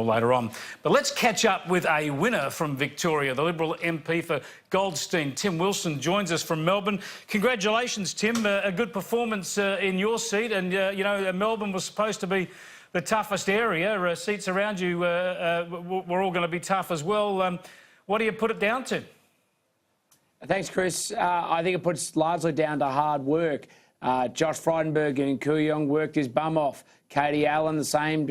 later on. But let's catch up with a winner from Victoria. The Liberal MP for Goldstein, Tim Wilson, joins us from Melbourne. Congratulations, Tim. A good performance in your seat. And, you know, Melbourne was supposed to be the toughest area. Seats around you were all going to be tough as well. What do you put it down to? Thanks, Chris. I think it puts largely down to hard work. Josh Frydenberg and Kooyong worked his bum off. Katie Allen, the same,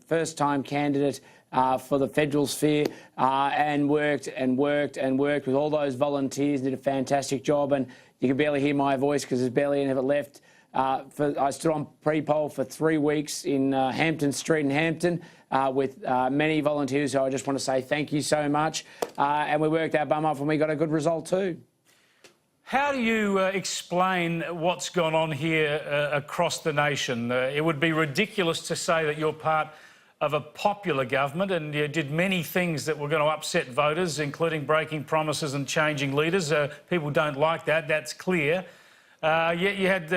first-time candidate for the federal sphere, and worked with all those volunteers, did a fantastic job. And you can barely hear my voice because there's barely any of it left. I stood on pre-poll for 3 weeks in Hampton Street in Hampton with many volunteers, so I just want to say thank you so much. And we worked our bum off and we got a good result too. How do you explain what's gone on here across the nation? It would be ridiculous to say that you're part of a popular government and you did many things that were going to upset voters, including breaking promises and changing leaders. People don't like that, that's clear. Yet you had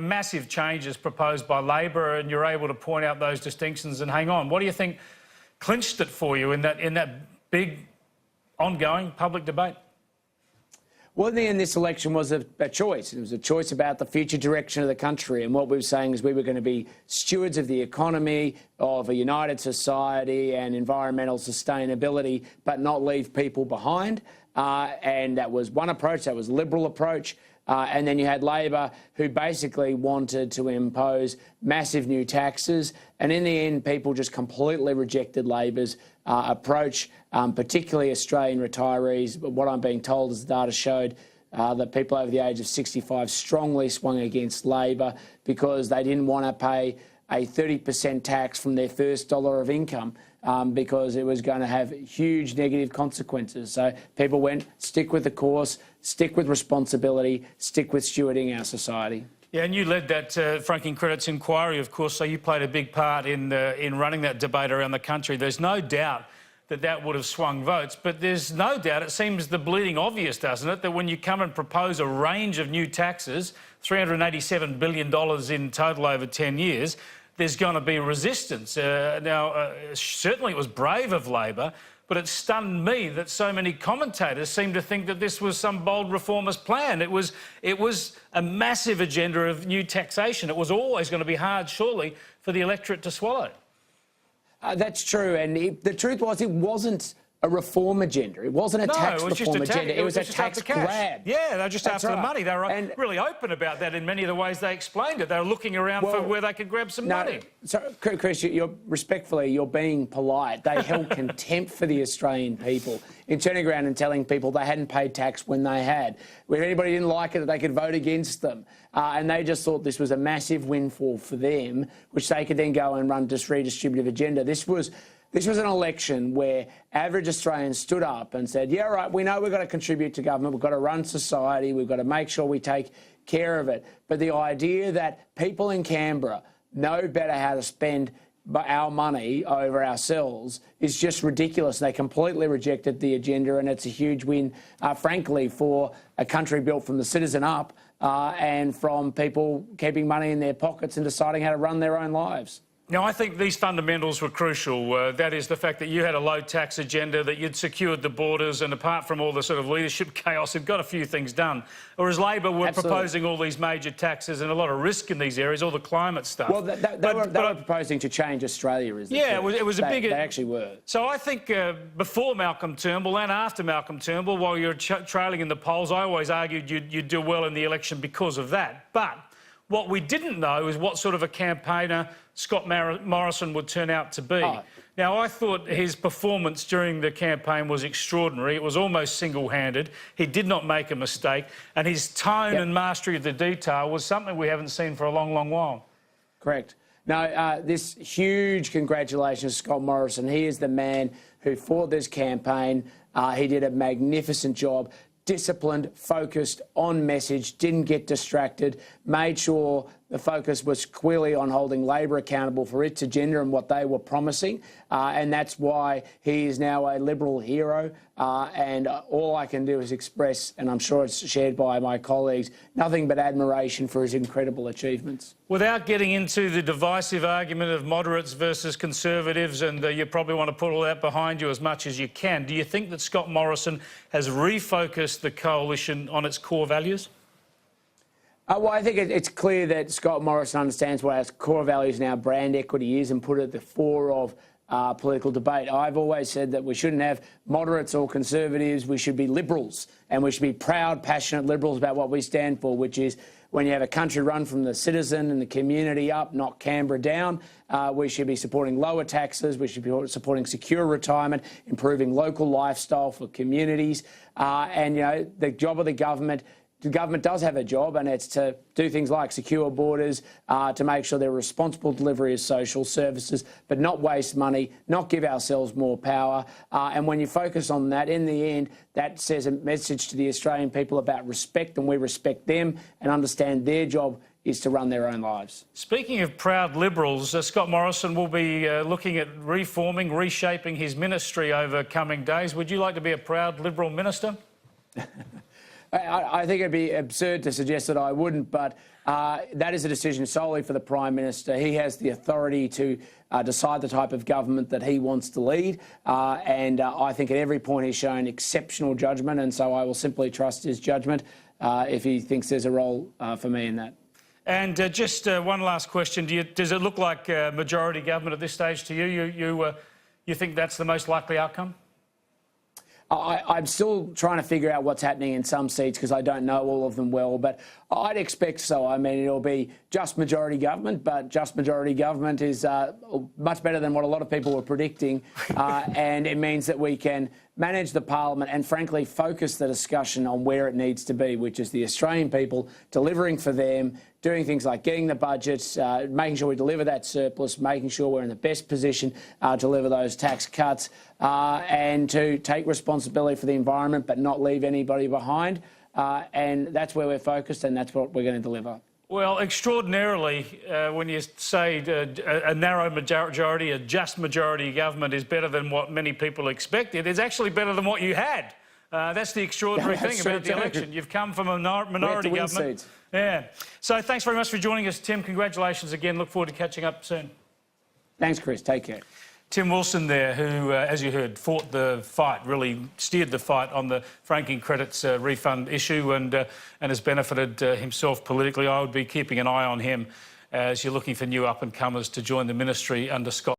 massive changes proposed by Labor and you're able to point out those distinctions and hang on. What do you think clinched it for you in that big ongoing public debate? Well, in the end, this election was a choice. It was a choice about the future direction of the country. And what we were saying is we were going to be stewards of the economy, of a united society and environmental sustainability, but not leave people behind. And that was one approach. That was a Liberal approach. And then you had Labor, who basically wanted to impose massive new taxes. And in the end, people just completely rejected Labor's approach, particularly Australian retirees. But what I'm being told is the data showed that people over the age of 65 strongly swung against Labor because they didn't want to pay a 30% tax from their first dollar of income because it was going to have huge negative consequences. So people went, stick with the course, stick with responsibility, stick with stewarding our society. Yeah, and you led that franking credits inquiry, of course, so you played a big part in running that debate around the country. There's no doubt that that would have swung votes, but there's no doubt, it seems the bleeding obvious, doesn't it, that when you come and propose a range of new taxes, $387 billion in total over 10 years, there's going to be resistance. Certainly it was brave of Labor, but it stunned me that so many commentators seem to think that this was some bold reformist plan. It was a massive agenda of new taxation. It was always going to be hard, surely, for the electorate to swallow. That's true, and the truth was it wasn't a reform agenda. It wasn't a tax reform agenda. It was a tax grab. Yeah, they're just after the money. They were really open about that in many of the ways they explained it. They were looking around for where they could grab some money. So, Chris, you're being polite. They held contempt for the Australian people in turning around and telling people they hadn't paid tax when they had. When anybody didn't like it, that they could vote against them. And they just thought this was a massive windfall for them, which they could then go and run this redistributive agenda. This was an election where average Australians stood up and said, yeah, right, we know we've got to contribute to government, we've got to run society, we've got to make sure we take care of it. But the idea that people in Canberra know better how to spend our money over ourselves is just ridiculous. They completely rejected the agenda, and it's a huge win, frankly, for a country built from the citizen up and from people keeping money in their pockets and deciding how to run their own lives. Now, I think these fundamentals were crucial. That is the fact that you had a low tax agenda, that you'd secured the borders, and apart from all the sort of leadership chaos, had got a few things done. Whereas Labor were proposing all these major taxes and a lot of risk in these areas, all the climate stuff. Well, they were proposing to change Australia, is yeah, it was a big... They actually were. So I think before Malcolm Turnbull and after Malcolm Turnbull, while you're trailing in the polls, I always argued you'd do well in the election because of that. But what we didn't know is what sort of a campaigner Scott Morrison would turn out to be. Now, I thought his performance during the campaign was extraordinary. It was almost single-handed. He did not make a mistake. And his tone and mastery of the detail was something we haven't seen for a long, long while. Correct. No, this huge congratulations to Scott Morrison. He is the man who fought this campaign. He did a magnificent job. Disciplined, focused, on message, didn't get distracted, made sure the focus was clearly on holding Labor accountable for its agenda and what they were promising. And that's why he is now a Liberal hero. And all I can do is express, and I'm sure it's shared by my colleagues, nothing but admiration for his incredible achievements. Without getting into the divisive argument of moderates versus Conservatives, and you probably want to put all that behind you as much as you can, do you think that Scott Morrison has refocused the coalition on its core values? Well, I think it's clear that Scott Morrison understands what our core values and our brand equity is and put it at the fore of political debate. I've always said that we shouldn't have moderates or Conservatives. We should be Liberals, and we should be proud, passionate Liberals about what we stand for, which is when you have a country run from the citizen and the community up, not Canberra down, we should be supporting lower taxes, we should be supporting secure retirement, improving local lifestyle for communities. And, you know, the job of the government does have a job, and it's to do things like secure borders, to make sure they're responsible delivery of social services, but not waste money, not give ourselves more power. And when you focus on that, in the end, that says a message to the Australian people about respect, and we respect them and understand their job is to run their own lives. Speaking of proud Liberals, Scott Morrison will be looking at reforming, reshaping his ministry over coming days. Would you like to be a proud Liberal minister? I think it'd be absurd to suggest that I wouldn't, but that is a decision solely for the Prime Minister. He has the authority to decide the type of government that he wants to lead, and I think at every point he's shown exceptional judgment, and so I will simply trust his judgment if he thinks there's a role for me in that. And just one last question. Does it look like majority government at this stage to you? You think that's the most likely outcome? I'm still trying to figure out what's happening in some seats because I don't know all of them well, but I'd expect so. I mean, it'll be just majority government, but just majority government is much better than what a lot of people were predicting, and it means that we can manage the parliament and, frankly, focus the discussion on where it needs to be, which is the Australian people, delivering for them, doing things like getting the budgets, making sure we deliver that surplus, making sure we're in the best position to deliver those tax cuts, and to take responsibility for the environment but not leave anybody behind. And that's where we're focused, and that's what we're going to deliver. Well, extraordinarily, when you say a narrow majority, a just majority government is better than what many people expected, it's actually better than what you had. That's the extraordinary thing about the election. You've come from a minority government. Yeah. So thanks very much for joining us, Tim. Congratulations again. Look forward to catching up soon. Thanks, Chris. Take care. Tim Wilson there, who, as you heard, fought the fight, really steered the fight on the franking credits refund issue and has benefited himself politically. I would be keeping an eye on him as you're looking for new up-and-comers to join the ministry under Scott.